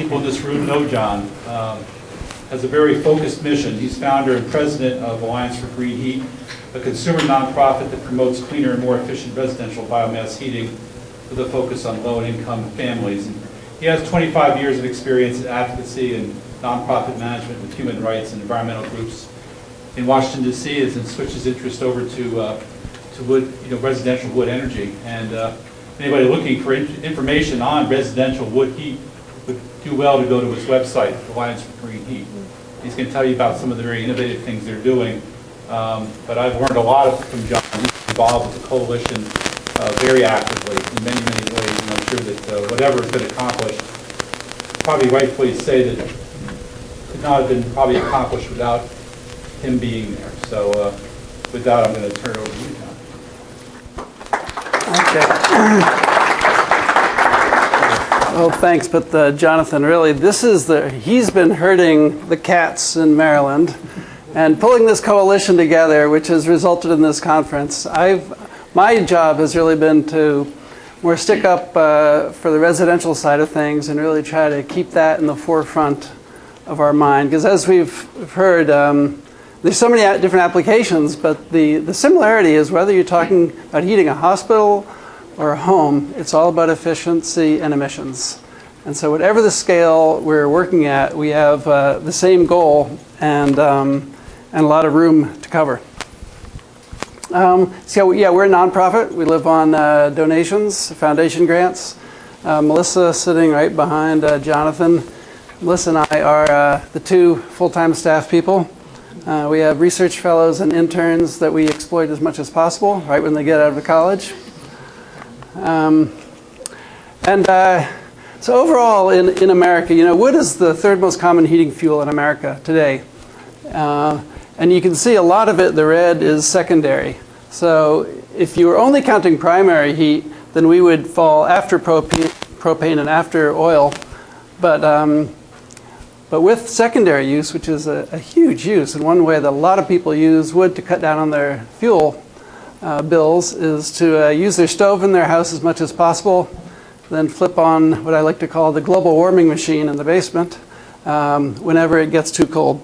people in this room know John. Has a very focused mission. He's founder and president of Alliance for Green Heat, a consumer nonprofit that promotes cleaner and more efficient residential biomass heating with a focus on low-income families. And he has 25 years of experience in advocacy and nonprofit management with human rights and environmental groups in Washington, D.C., and switched his interest over to wood, residential wood energy. And anybody looking for information on residential wood heat would do well to go to his website, Alliance for Green Heat. He's going to tell you about some of the very innovative things they're doing. But I've learned a lot from John. He's involved with the coalition very actively in many, many ways. And I'm sure that whatever has been accomplished, probably rightfully say that could not have been probably accomplished without him being there. So with that, I'm going to turn it over to you, John. Okay. Well, thanks, but Jonathan, really, he's been herding the cats in Maryland and pulling this coalition together, which has resulted in this conference. My job has really been to more stick up for the residential side of things and really try to keep that in the forefront of our mind. Because as we've heard, there's so many different applications, but the similarity is whether you're talking about heating a hospital or a home, it's all about efficiency and emissions. And so whatever the scale we're working at, we have the same goal and a lot of room to cover. So yeah, we're a nonprofit. We live on donations, foundation grants. Melissa sitting right behind Jonathan. Melissa and I are the two full-time staff people. We have research fellows and interns that we exploit as much as possible right when they get out of college. So overall in America, wood is the third most common heating fuel in America today. And you can see a lot of it, the red, is secondary. So if you were only counting primary heat, then we would fall after propane and after oil. But with secondary use, which is a huge use, and one way that a lot of people use wood to cut down on their fuel bills is to use their stove in their house as much as possible, then flip on what I like to call the global warming machine in the basement whenever it gets too cold.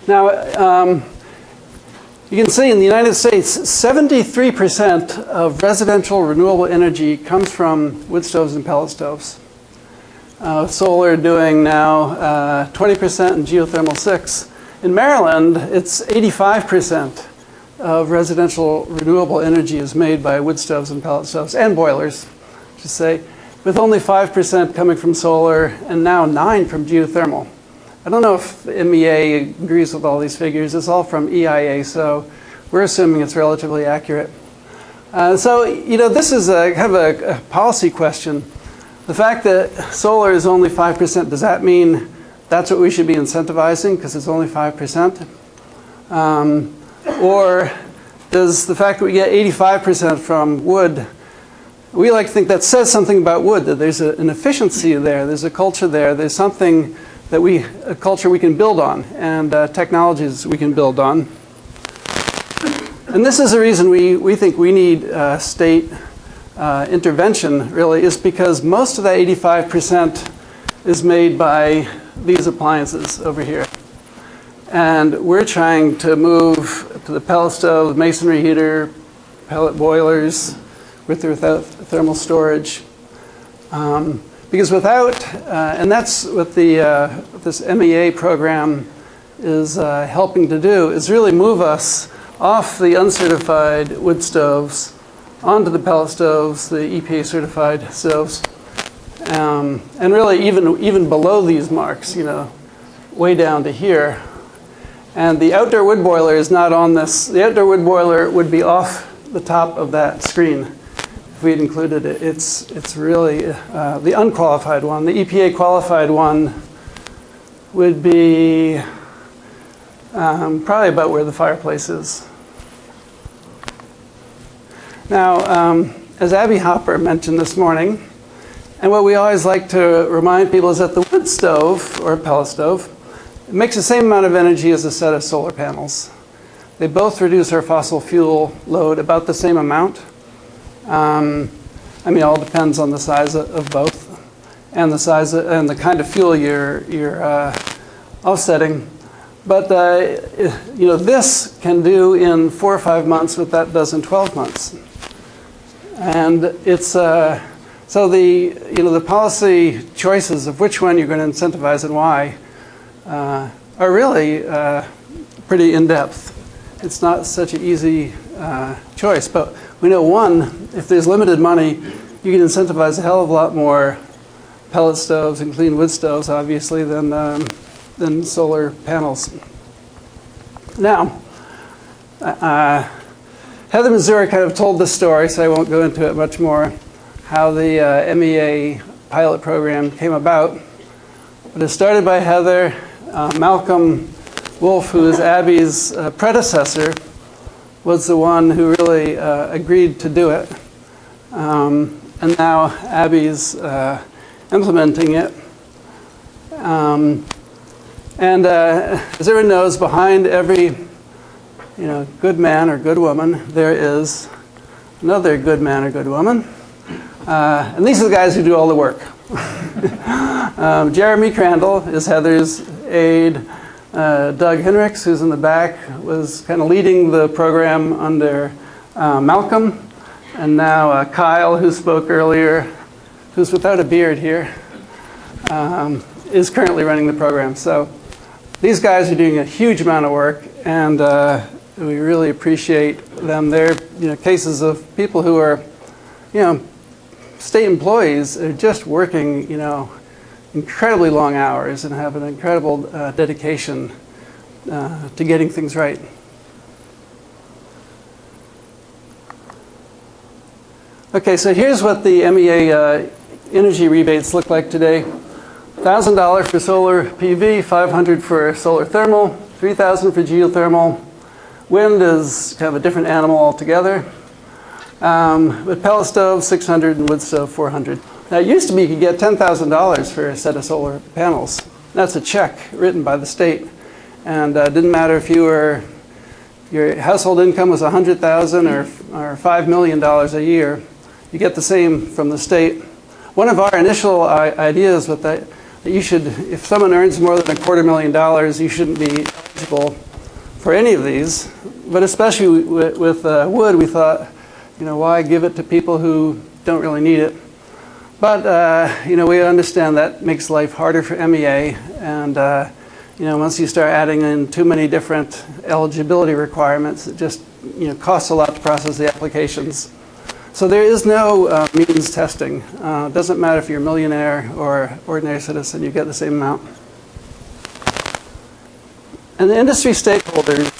Now, you can see in the United States, 73% of residential renewable energy comes from wood stoves and pellet stoves. Solar doing now 20% and geothermal 6%. In Maryland, it's 85% of residential renewable energy is made by wood stoves and pellet stoves and boilers, to say, with only 5% coming from solar and now 9% from geothermal. I don't know if MEA agrees with all these figures. It's all from EIA, so we're assuming it's relatively accurate. This is kind of a policy question. The fact that solar is only 5%, does that mean that's what we should be incentivizing because it's only 5%? Or does the fact that we get 85% from wood, we like to think that says something about wood, that there's an efficiency there, there's a culture there, there's something that a culture we can build on, and technologies we can build on. And this is the reason we think we need state intervention, really, is because most of that 85% is made by these appliances over here. And we're trying to move to the pellet stove, masonry heater, pellet boilers, with or without thermal storage. Because without, and that's what this MEA program is helping to do, is really move us off the uncertified wood stoves onto the pellet stoves, the EPA certified stoves, and really even below these marks, way down to here. And the outdoor wood boiler is not on this. The outdoor wood boiler would be off the top of that screen if we'd included it. It's really the unqualified one. The EPA qualified one would be probably about where the fireplace is. Now, as Abby Hopper mentioned this morning, and what we always like to remind people is that the wood stove, or pellet stove, it makes the same amount of energy as a set of solar panels. They both reduce our fossil fuel load about the same amount. It all depends on the size of both. and the size and the kind of fuel you're offsetting. But this can do in 4 or 5 months what that does in 12 months. And it's so the policy choices of which one you're going to incentivize and why are really pretty in depth. It's not such an easy choice, but we know one, if there's limited money, you can incentivize a hell of a lot more pellet stoves and clean wood stoves, obviously, than solar panels. Now, Heather Missouri kind of told this story, so I won't go into it much more, how the MEA pilot program came about. But it started by Heather. Malcolm Wolf, who is Abby's predecessor, was the one who really agreed to do it. And now Abby's implementing it. As everyone knows, behind every good man or good woman, there is another good man or good woman. And these are the guys who do all the work. Jeremy Crandall is Heather's aide. Doug Henricks, who's in the back, was kind of leading the program under Malcolm. And now Kyle, who spoke earlier, who's without a beard here, is currently running the program. So these guys are doing a huge amount of work, and we really appreciate them. They're cases of people who are, state employees are just working, incredibly long hours and have an incredible dedication to getting things right. Okay, so here's what the MEA energy rebates look like today. $1,000 for solar PV, $500 for solar thermal, $3,000 for geothermal. Wind is kind of a different animal altogether. With pellet stove, $600, and wood stove, $400. Now, it used to be you could get $10,000 for a set of solar panels. That's a check written by the state. And it didn't matter if your household income was $100,000 or $5 million a year. You get the same from the state. One of our initial ideas was that you should, if someone earns more than $250,000, you shouldn't be eligible for any of these. But especially with wood, we thought, why give it to people who don't really need it? But we understand that makes life harder for MEA, and once you start adding in too many different eligibility requirements, it just costs a lot to process the applications. So there is no means testing. It doesn't matter if you're a millionaire or ordinary citizen, you get the same amount. And the industry stakeholders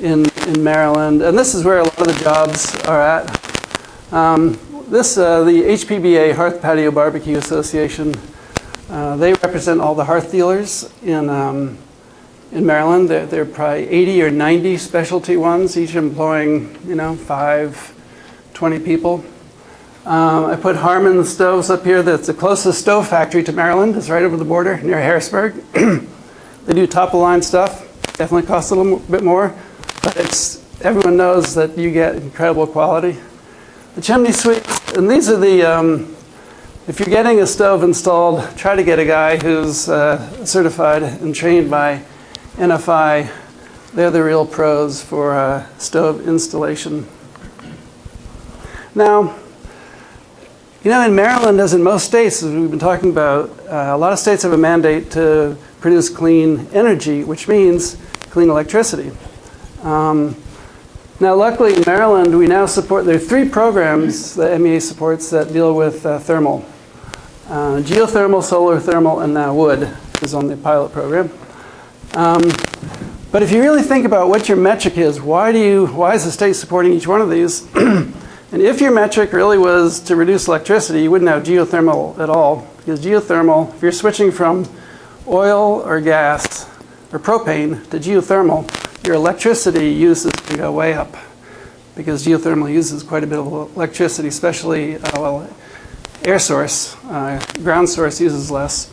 in Maryland, and this is where a lot of the jobs are at. The HPBA, Hearth Patio Barbecue Association, they represent all the hearth dealers in Maryland. There are probably 80 or 90 specialty ones, each employing 20 people. I put Harmon Stoves up here. That's the closest stove factory to Maryland. It's right over the border near Harrisburg. They do top-of-the-line stuff. Definitely costs a little bit more, but everyone knows that you get incredible quality. The chimney sweeps, and these are the, if you're getting a stove installed, try to get a guy who's certified and trained by NFI. They're the real pros for stove installation. Now, in Maryland, as in most states, as we've been talking about, a lot of states have a mandate to produce clean energy, which means clean electricity. Now, luckily in Maryland, we now support, there are 3 programs that MEA supports that deal with thermal. Geothermal, solar thermal, and now wood is on the pilot program. But if you really think about what your metric is, why is the state supporting each one of these? And if your metric really was to reduce electricity, you wouldn't have geothermal at all. Because geothermal, if you're switching from oil or gas or propane to geothermal, your electricity uses can go way up. Because geothermal uses quite a bit of electricity, especially air source. Ground source uses less.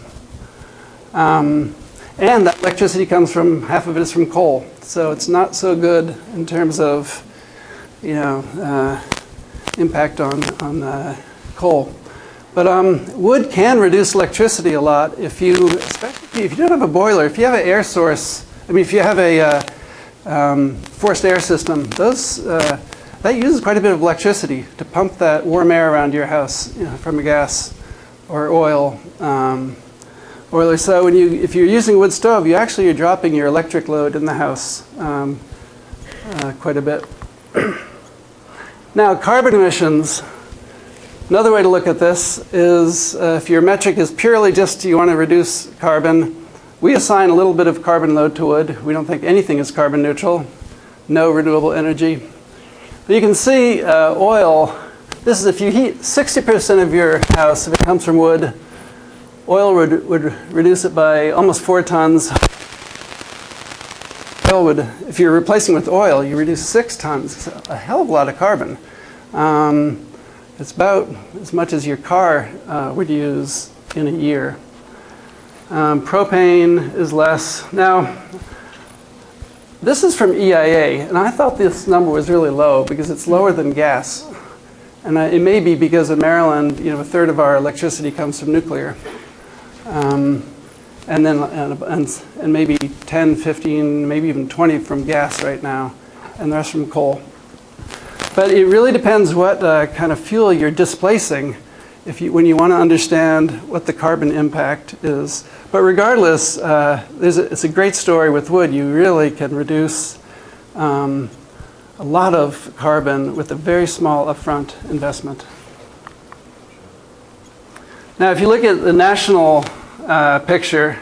And that electricity comes from, half of it is from coal. So it's not so good in terms of, impact on coal. But wood can reduce electricity a lot especially if you don't have a boiler. If you have an air source, if you have a forced air system, that uses quite a bit of electricity to pump that warm air around your house, from a gas or oil boiler. So if you're using a wood stove, you're dropping your electric load in the house quite a bit. Now, carbon emissions. Another way to look at this is if your metric is purely just you want to reduce carbon, we assign a little bit of carbon load to wood. We don't think anything is carbon neutral. No renewable energy. But you can see oil. This is if you heat 60% of your house, if it comes from wood, oil would reduce it by almost 4 tons. If you're replacing with oil, you reduce 6 tons. It's a hell of a lot of carbon. It's about as much as your car would use in a year. Propane is less. Now, this is from EIA, and I thought this number was really low because it's lower than gas. And it may be because in Maryland, a third of our electricity comes from nuclear. And maybe 10, 15, maybe even 20 from gas right now, and the rest from coal. But it really depends what kind of fuel you're displacing when you want to understand what the carbon impact is. But regardless, it's a great story with wood. You really can reduce a lot of carbon with a very small upfront investment. Now, if you look at the national picture,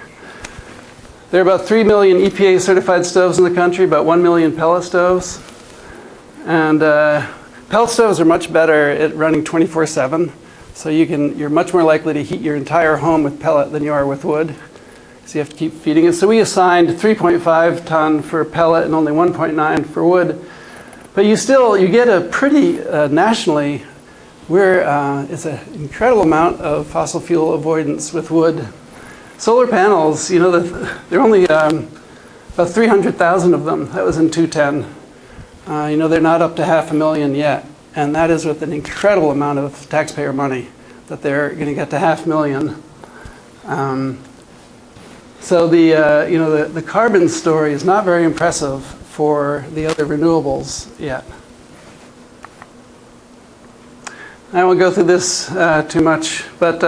there are about 3 million EPA certified stoves in the country, about 1 million pellet stoves. And pellet stoves are much better at running 24/7. So you're much more likely to heat your entire home with pellet than you are with wood. So you have to keep feeding it. So we assigned 3.5 ton for pellet and only 1.9 for wood. But you get a pretty, nationally, it's an incredible amount of fossil fuel avoidance with wood. Solar panels, there are only about 300,000 of them. That was in 2010. They're not up to 500,000 yet. And that is with an incredible amount of taxpayer money that they're going to get to 500,000. So the carbon story is not very impressive for the other renewables yet. I won't go through this too much, but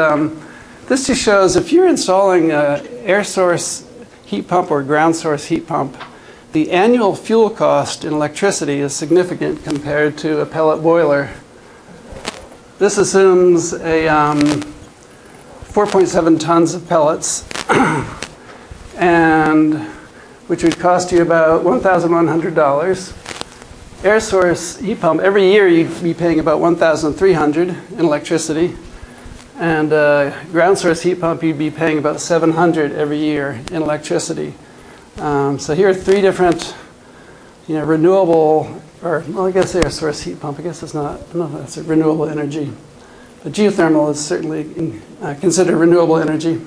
this just shows if you're installing an air source heat pump or ground source heat pump, the annual fuel cost in electricity is significant compared to a pellet boiler. This assumes a 4.7 tons of pellets, and which would cost you about $1,100. Air source heat pump, every year you'd be paying about $1,300 in electricity. And ground source heat pump, you'd be paying about $700 every year in electricity. So here are 3 different, renewable, or I guess air source heat pump. I guess it's not. I don't know if that's a renewable energy, but geothermal is certainly considered renewable energy.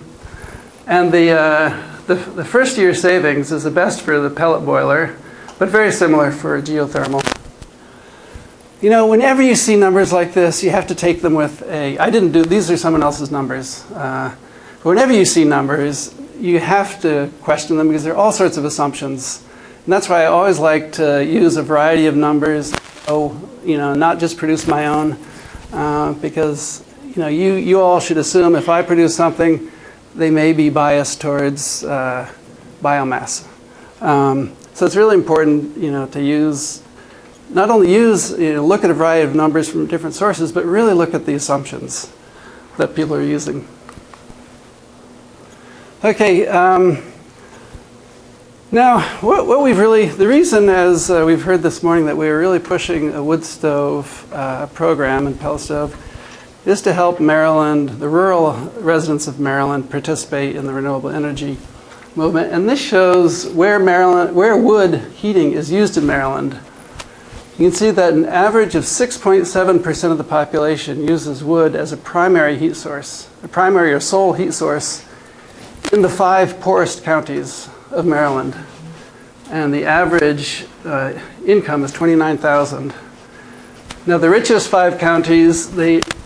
And the first year savings is the best for the pellet boiler, but very similar for geothermal. Whenever you see numbers like this, you have to take them with these are someone else's numbers. But whenever you see numbers, you have to question them because there are all sorts of assumptions. And that's why I always like to use a variety of numbers, not just produce my own, because you all should assume if I produce something, they may be biased towards biomass. So it's really important, to not only look at a variety of numbers from different sources, but really look at the assumptions that people are using. Okay, now the reason, as we've heard this morning, that we're really pushing a wood stove program and pellet stove is to help Maryland, the rural residents of Maryland, participate in the renewable energy movement. And this shows where wood heating is used in Maryland. You can see that an average of 6.7% of the population uses wood as a primary heat source, a primary or sole heat source in the 5 poorest counties of Maryland. And the average income is $29,000. Now the richest 5 counties,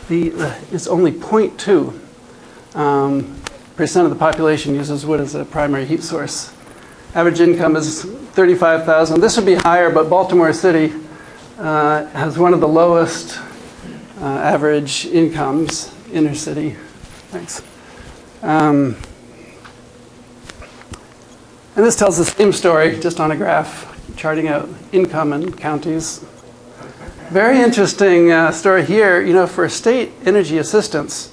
it's only 0.2% of the population uses wood as a primary heat source. Average income is $35,000. This would be higher, but Baltimore City has one of the lowest average incomes, inner city. Thanks. And this tells the same story, just on a graph, charting out income in counties. Very interesting story here. You know, for state energy assistance,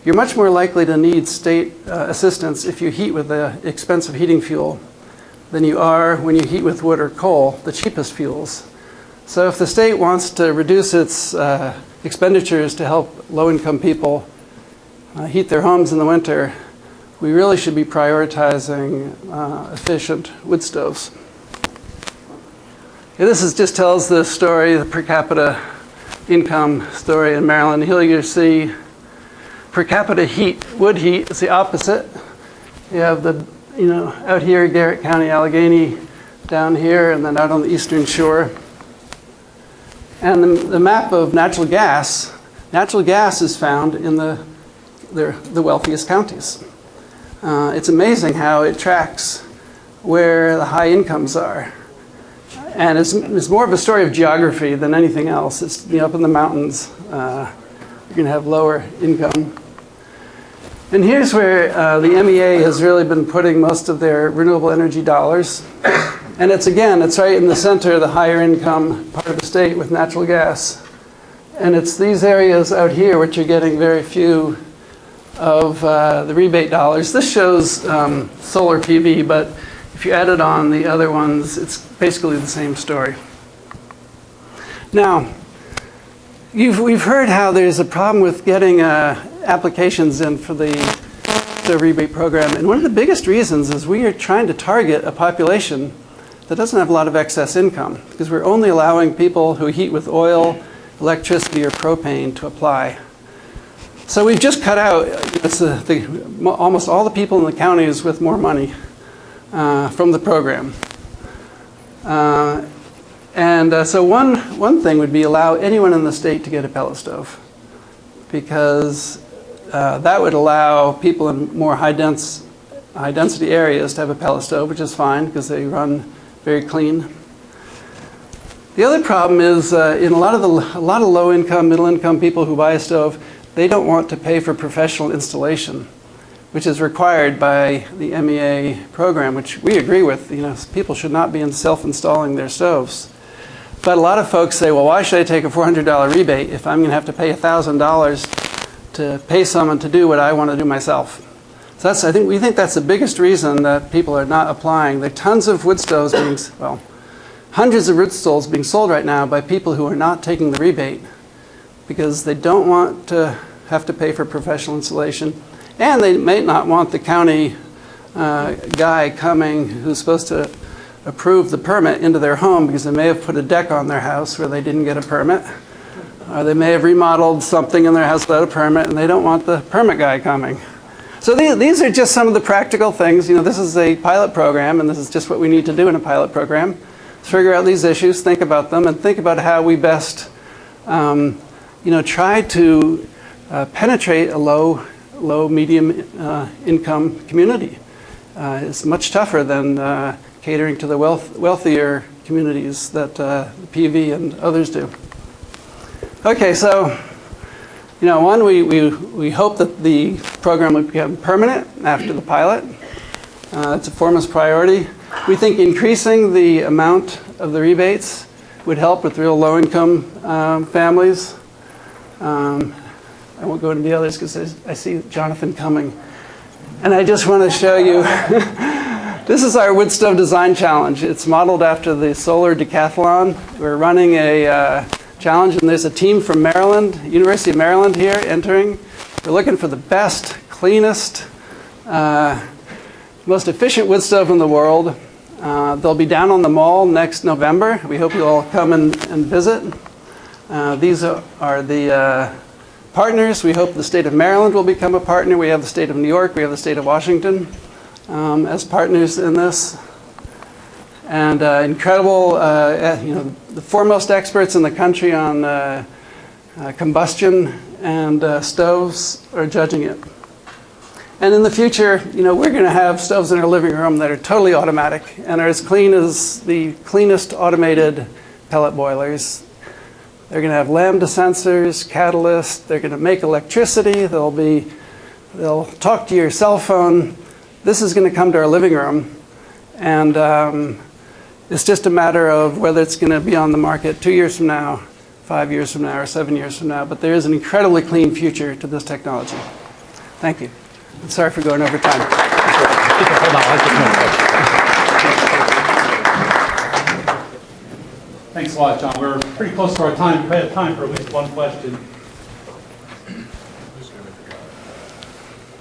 you're much more likely to need state assistance if you heat with the expensive heating fuel than you are when you heat with wood or coal, the cheapest fuels. So if the state wants to reduce its expenditures to help low-income people heat their homes in the winter, we really should be prioritizing efficient wood stoves. This just tells the story, the per capita income story in Maryland. Here you see per capita heat, wood heat is the opposite. You have out here, Garrett County, Allegheny, down here, and then out on the eastern shore. And the map of natural gas is found in the wealthiest counties. It's amazing how it tracks where the high incomes are. And it's more of a story of geography than anything else. It's up in the mountains. You're going to have lower income. And here's where the MEA has really been putting most of their renewable energy dollars. And it's right in the center of the higher income part of the state with natural gas. And it's these areas out here which are getting very few of the rebate dollars. This shows solar PV, but if you added on the other ones, it's basically the same story. Now, we've heard how there's a problem with getting applications in for the rebate program. And one of the biggest reasons is we are trying to target a population that doesn't have a lot of excess income, because we're only allowing people who heat with oil, electricity, or propane to apply. So we've just cut out almost all the people in the counties with more money from the program. So one thing would be allow anyone in the state to get a pellet stove, because that would allow people in more high density areas to have a pellet stove, which is fine because they run very clean. The other problem is in a lot of low income, middle income people who buy a stove, they don't want to pay for professional installation, which is required by the MEA program, which we agree with. People should not be self-installing their stoves. But a lot of folks say, well, why should I take a $400 rebate if I'm going to have to pay $1,000 to pay someone to do what I want to do myself? So we think that's the biggest reason that people are not applying. There are tons of wood stoves hundreds of wood stoves being sold right now by people who are not taking the rebate because they don't want to have to pay for professional installation. And they may not want the county guy coming who's supposed to approve the permit into their home because they may have put a deck on their house where they didn't get a permit. Or they may have remodeled something in their house without a permit, and they don't want the permit guy coming. So these are just some of the practical things. This is a pilot program, and this is just what we need to do in a pilot program. Figure out these issues, think about them, and think about how we best try to penetrate a low, medium income community. It's much tougher than catering to the wealthier communities that PV and others do. Okay, so we hope that the program will become permanent after the pilot. It's a foremost priority. We think increasing the amount of the rebates would help with real low-income families. I won't go into the others because I see Jonathan coming. And I just want to show you, this is our wood stove design challenge. It's modeled after the solar decathlon. We're running a challenge, and there's a team from Maryland, University of Maryland here entering. We're looking for the best, cleanest, most efficient wood stove in the world. They'll be down on the mall next November. We hope you'll all come and visit. These are the partners. We hope the state of Maryland will become a partner. We have the state of New York. We have the state of Washington as partners in this. And incredible, the foremost experts in the country on combustion and stoves are judging it. And in the future, we're going to have stoves in our living room that are totally automatic and are as clean as the cleanest automated pellet boilers. They're going to have lambda sensors, catalysts. They're going to make electricity. They'll talk to your cell phone. This is going to come to our living room, and it's just a matter of whether it's going to be on the market 2 years from now, 5 years from now, or 7 years from now. But there is an incredibly clean future to this technology. Thank you. I'm sorry for going over time. Hold on, let's just move. Thanks a lot, John. We're pretty close to our time. We have time for at least one question.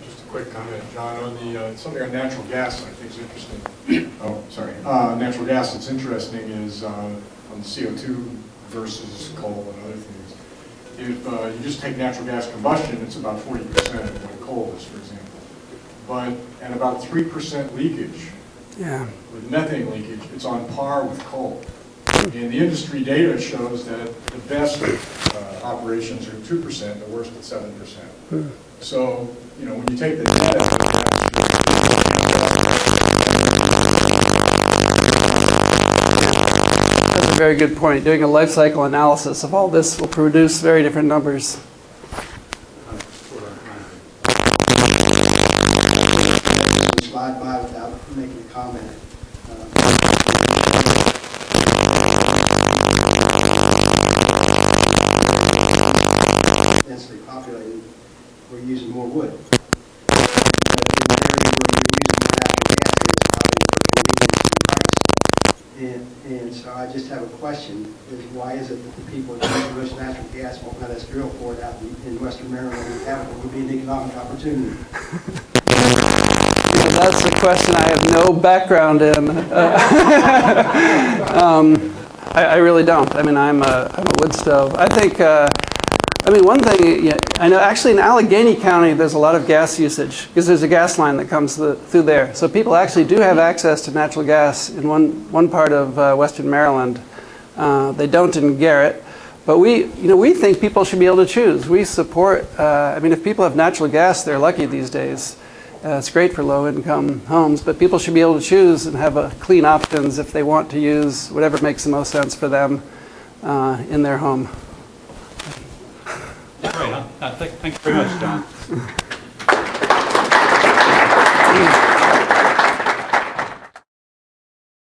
Just a quick comment, John, on the something on natural gas I think is interesting. Oh, sorry. Natural gas that's interesting is on CO2 versus coal and other things. If you just take natural gas combustion, it's about 40% of what coal is, for example. And about 3% leakage. Yeah. With methane leakage, it's on par with coal. And the industry data shows that the best operations are 2%, the worst at 7%. So, when you take the data, That's a very good point. Doing a life cycle analysis of all this will produce very different numbers. Slide by without making a comment. Densely populated, we're using more wood. But in the area where we're using natural gas, it's probably and so I just have a question: is why is it that the people that use most natural gas won't let us drill for it out in Western Maryland and have it would be an economic opportunity? That's a question I have no background in. I really don't. I mean, I'm a wood stove. I think, one thing, I know actually in Allegheny County there's a lot of gas usage because there's a gas line that comes through there. So people actually do have access to natural gas in one part of Western Maryland. They don't in Garrett. But we think people should be able to choose. We support, if people have natural gas, they're lucky these days. It's great for low-income homes, but people should be able to choose and have clean options if they want to use whatever makes the most sense for them in their home. Great, huh? Thank you very much, John.